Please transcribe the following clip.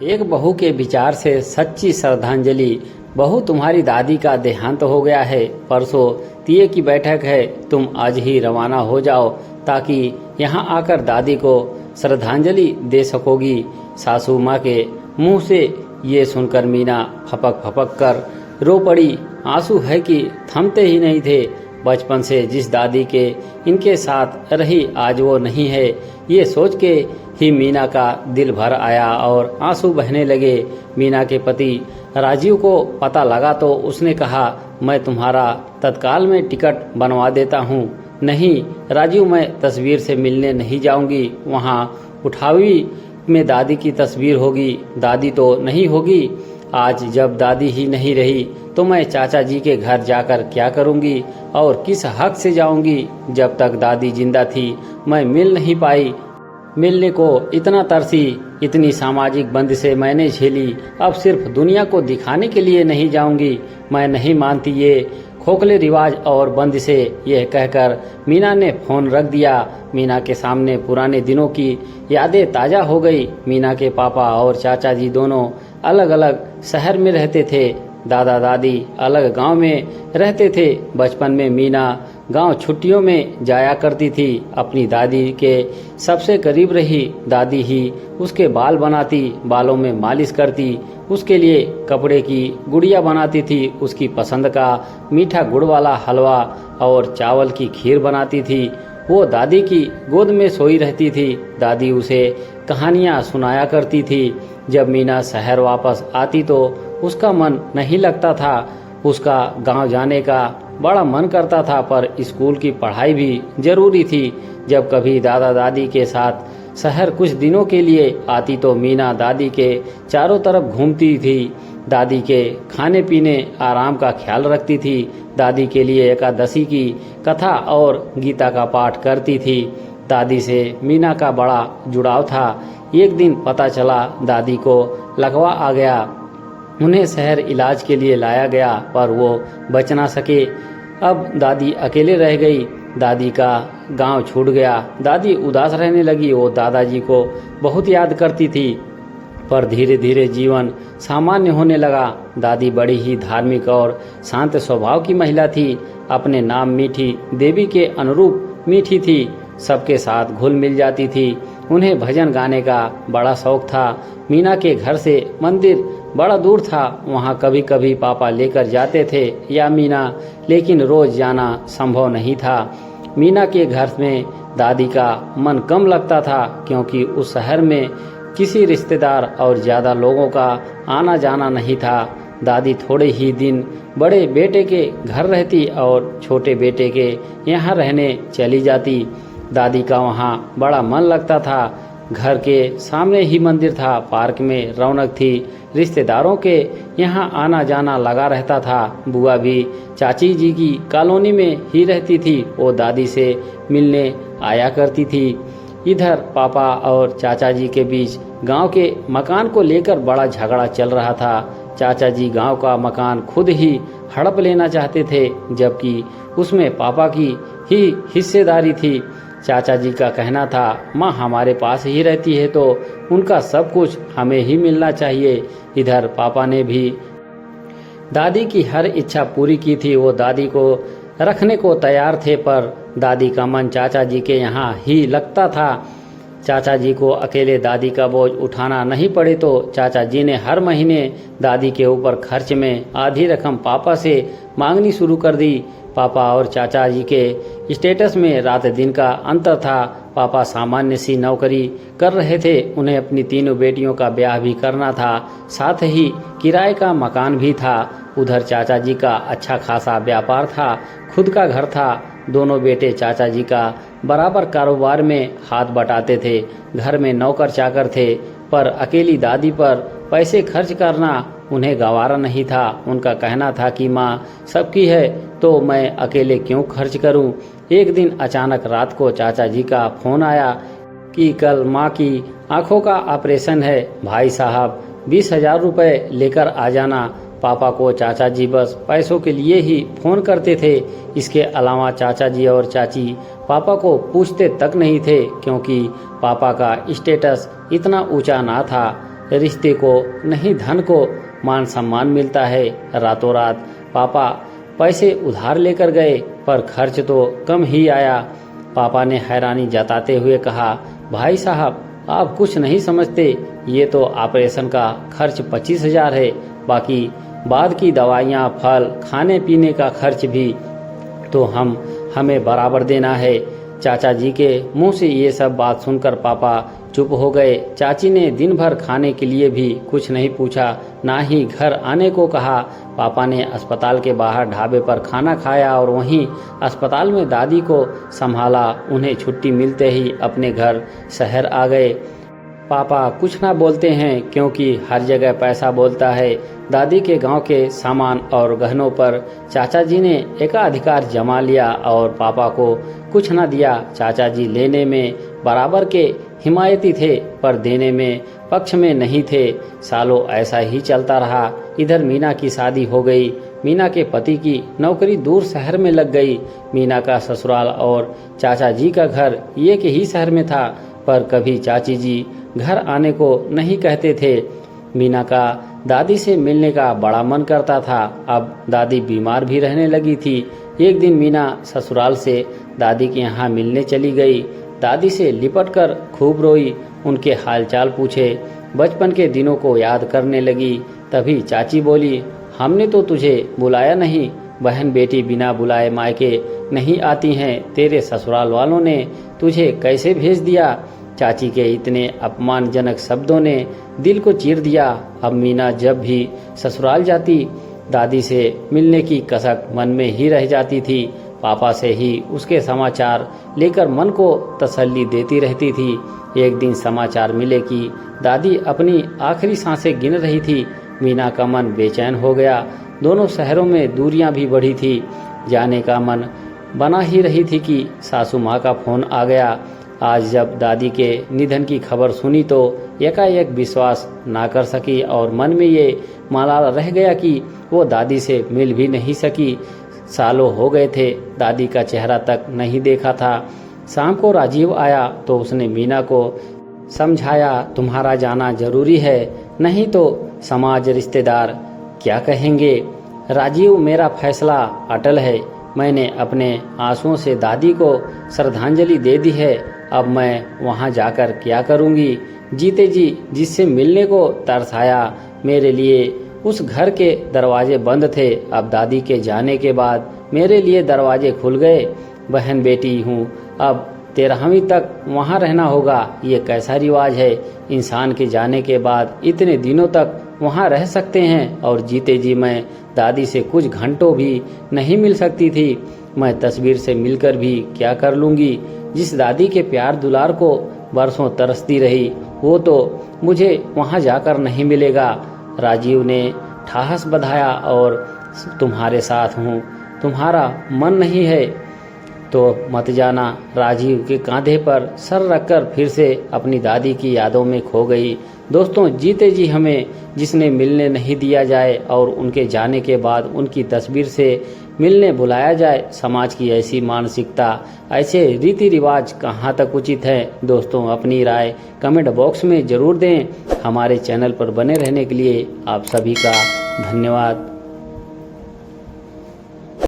एक बहू के विचार से सच्ची श्रद्धांजलि। बहू, तुम्हारी दादी का देहांत हो गया है। परसों तीये की बैठक है। तुम आज ही रवाना हो जाओ ताकि यहाँ आकर दादी को श्रद्धांजलि दे सकोगी। सासू माँ के मुंह से ये सुनकर मीना फपक फपक कर रो पड़ी। आंसू है कि थमते ही नहीं थे। बचपन से जिस दादी के इनके साथ रही आज वो नहीं है, ये सोच के ही मीना का दिल भर आया और आंसू बहने लगे। मीना के पति राजीव को पता लगा तो उसने कहा, मैं तुम्हारा तत्काल में टिकट बनवा देता हूँ। नहीं राजीव, मैं तस्वीर से मिलने नहीं जाऊंगी। वहाँ उठावी में दादी की तस्वीर होगी, दादी तो नहीं होगी। आज जब दादी ही नहीं रही तो मैं चाचा जी के घर जाकर क्या करूंगी और किस हक से जाऊंगी। जब तक दादी जिंदा थी मैं मिल नहीं पाई। मिलने को इतना तरसी, इतनी सामाजिक बंदिशें मैंने झेली। अब सिर्फ दुनिया को दिखाने के लिए नहीं जाऊंगी। मैं नहीं मानती ये खोखले रिवाज और बंदिशें। यह कहकर मीना ने फोन रख दिया। मीना के सामने पुराने दिनों की यादें ताजा हो गई। मीना के पापा और चाचा जी दोनों अलग अलग शहर में रहते थे। दादा दादी अलग गांव में रहते थे। बचपन में मीना गांव छुट्टियों में जाया करती थी। अपनी दादी के सबसे करीब रही। दादी ही उसके बाल बनाती, बालों में मालिश करती, उसके लिए कपड़े की गुड़िया बनाती थी। उसकी पसंद का मीठा गुड़ वाला हलवा और चावल की खीर बनाती थी। वो दादी की गोद में सोई रहती थी। दादी उसे कहानियाँ सुनाया करती थी। जब मीना शहर वापस आती तो उसका मन नहीं लगता था। उसका गांव जाने का बड़ा मन करता था, पर स्कूल की पढ़ाई भी जरूरी थी। जब कभी दादा दादी के साथ शहर कुछ दिनों के लिए आती तो मीना दादी के चारों तरफ घूमती थी। दादी के खाने पीने आराम का ख्याल रखती थी। दादी के लिए एकादशी की कथा और गीता का पाठ करती थी। दादी से मीना का बड़ा जुड़ाव था। एक दिन पता चला दादी को लकवा आ गया। उन्हें शहर इलाज के लिए लाया गया, पर वो बच ना सके। अब दादी अकेले रह गई। दादी का गांव छूट गया। दादी उदास रहने लगी। वो दादाजी को बहुत याद करती थी, पर धीरे धीरे जीवन सामान्य होने लगा। दादी बड़ी ही धार्मिक और शांत स्वभाव की महिला थी। अपने नाम मीठी देवी के अनुरूप मीठी थी। सबके साथ घुल मिल जाती थी। उन्हें भजन गाने का बड़ा शौक था। मीना के घर से मंदिर बड़ा दूर था। वहाँ कभी कभी पापा लेकर जाते थे या मीना, लेकिन रोज जाना संभव नहीं था। मीना के घर में दादी का मन कम लगता था, क्योंकि उस शहर में किसी रिश्तेदार और ज्यादा लोगों का आना जाना नहीं था। दादी थोड़े ही दिन बड़े बेटे के घर रहती और छोटे बेटे के यहाँ रहने चली जाती। दादी का वहाँ बड़ा मन लगता था। घर के सामने ही मंदिर था। पार्क में रौनक थी। रिश्तेदारों के यहाँ आना जाना लगा रहता था। बुआ भी चाची जी की कॉलोनी में ही रहती थी। वो दादी से मिलने आया करती थी। इधर पापा और चाचा जी के बीच गांव के मकान को लेकर बड़ा झगड़ा चल रहा था। चाचा जी गांव का मकान खुद ही हड़प लेना चाहते थे, जबकि उसमें पापा की ही हिस्सेदारी थी। चाचा जी का कहना था, माँ हमारे पास ही रहती है तो उनका सब कुछ हमें ही मिलना चाहिए। इधर पापा ने भी दादी की हर इच्छा पूरी की थी। वो दादी को रखने को तैयार थे, पर दादी का मन चाचा जी के यहाँ ही लगता था। चाचा जी को अकेले दादी का बोझ उठाना नहीं पड़े तो चाचा जी ने हर महीने दादी के ऊपर खर्च में आधी रकम पापा से मांगनी शुरू कर दी। पापा और चाचा जी के स्टेटस में रात दिन का अंतर था। पापा सामान्य सी नौकरी कर रहे थे। उन्हें अपनी तीनों बेटियों का ब्याह भी करना था, साथ ही किराए का मकान भी था। उधर चाचा जी का अच्छा खासा व्यापार था, खुद का घर था। दोनों बेटे चाचा जी का बराबर कारोबार में हाथ बटाते थे। घर में नौकर चाकर थे, पर अकेली दादी पर पैसे खर्च करना उन्हें गवारा नहीं था। उनका कहना था कि माँ सबकी है तो मैं अकेले क्यों खर्च करूं। एक दिन अचानक रात को चाचा जी का फोन आया कि कल माँ की आंखों का ऑपरेशन है, भाई साहब 20,000 रुपये लेकर आ जाना। पापा को चाचा जी बस पैसों के लिए ही फोन करते थे। इसके अलावा चाचा जी और चाची पापा को पूछते तक नहीं थे, क्योंकि पापा का स्टेटस इतना ऊंचा ना था। रिश्ते को नहीं धन को मान सम्मान मिलता है। रातों रात पापा पैसे उधार लेकर गए पर खर्च तो कम ही आया। पापा ने हैरानी जताते हुए कहा, भाई साहब आप कुछ नहीं समझते, ये तो ऑपरेशन का खर्च 25,000 है, बाकी बाद की दवाइयाँ, फल, खाने पीने का खर्च भी तो हमें बराबर देना है। चाचा जी के मुंह से ये सब बात सुनकर पापा चुप हो गए। चाची ने दिन भर खाने के लिए भी कुछ नहीं पूछा, ना ही घर आने को कहा। पापा ने अस्पताल के बाहर ढाबे पर खाना खाया और वहीं अस्पताल में दादी को संभाला। उन्हें छुट्टी मिलते ही अपने घर शहर आ गए। पापा कुछ ना बोलते हैं क्योंकि हर जगह पैसा बोलता है। दादी के गांव के सामान और गहनों पर चाचा जी ने एकाधिकार जमा लिया और पापा को कुछ ना दिया। चाचा जी लेने में बराबर के हिमायती थे पर देने में पक्ष में नहीं थे। सालों ऐसा ही चलता रहा। इधर मीना की शादी हो गई। मीना के पति की नौकरी दूर शहर में लग गई। मीना का ससुराल और चाचा जी का घर एक ही शहर में था, पर कभी चाची जी घर आने को नहीं कहते थे। मीना का दादी से मिलने का बड़ा मन करता था। अब दादी बीमार भी रहने लगी थी। एक दिन मीना ससुराल से दादी के यहाँ मिलने चली गई। दादी से लिपटकर खूब रोई, उनके हालचाल पूछे, बचपन के दिनों को याद करने लगी। तभी चाची बोली, हमने तो तुझे बुलाया नहीं, बहन बेटी बिना बुलाए मायके नहीं आती हैं। तेरे ससुराल वालों ने तुझे कैसे भेज दिया? चाची के इतने अपमानजनक शब्दों ने दिल को चीर दिया। अब मीना जब भी ससुराल जाती दादी से मिलने की कसक मन में ही रह जाती थी। पापा से ही उसके समाचार लेकर मन को तसल्ली देती रहती थी। एक दिन समाचार मिले कि दादी अपनी आखिरी सांसें गिन रही थी। मीना का मन बेचैन हो गया। दोनों शहरों में दूरियां भी बढ़ी थी। जाने का मन बना ही रही थी कि सासू माँ का फोन आ गया। आज जब दादी के निधन की खबर सुनी तो एकाएक विश्वास ना कर सकी और मन में ये मलाल रह गया कि वो दादी से मिल भी नहीं सकी। सालों हो गए थे, दादी का चेहरा तक नहीं देखा था। शाम को राजीव आया तो उसने मीना को समझाया, तुम्हारा जाना जरूरी है, नहीं तो समाज रिश्तेदार क्या कहेंगे। राजीव, मेरा फैसला अटल है। मैंने अपने आंसुओं से दादी को श्रद्धांजलि दे दी है। अब मैं वहां जाकर क्या करूंगी? जीते जी जिससे मिलने को तरसाया, मेरे लिए उस घर के दरवाजे बंद थे। अब दादी के जाने के बाद मेरे लिए दरवाजे खुल गए। बहन बेटी हूँ, अब 13वीं तक वहाँ रहना होगा। ये कैसा रिवाज है? इंसान के जाने के बाद इतने दिनों तक वहाँ रह सकते हैं और जीते जी मैं दादी से कुछ घंटों भी नहीं मिल सकती थी। मैं तस्वीर से मिलकर भी क्या कर लूँगी? जिस दादी के प्यार दुलार को बरसों तरसती रही, वो तो मुझे वहाँ जाकर नहीं मिलेगा। राजीव ने ठहास बधाया और तुम्हारे साथ हूँ, तुम्हारा मन नहीं है तो मत जाना। राजीव के कांधे पर सर रखकर फिर से अपनी दादी की यादों में खो गई। दोस्तों, जीते जी हमें जिसने मिलने नहीं दिया जाए और उनके जाने के बाद उनकी तस्वीर से मिलने बुलाया जाए, समाज की ऐसी मानसिकता, ऐसे रीति रिवाज कहाँ तक उचित है? दोस्तों, अपनी राय कमेंट बॉक्स में जरूर दें। हमारे चैनल पर बने रहने के लिए आप सभी का धन्यवाद।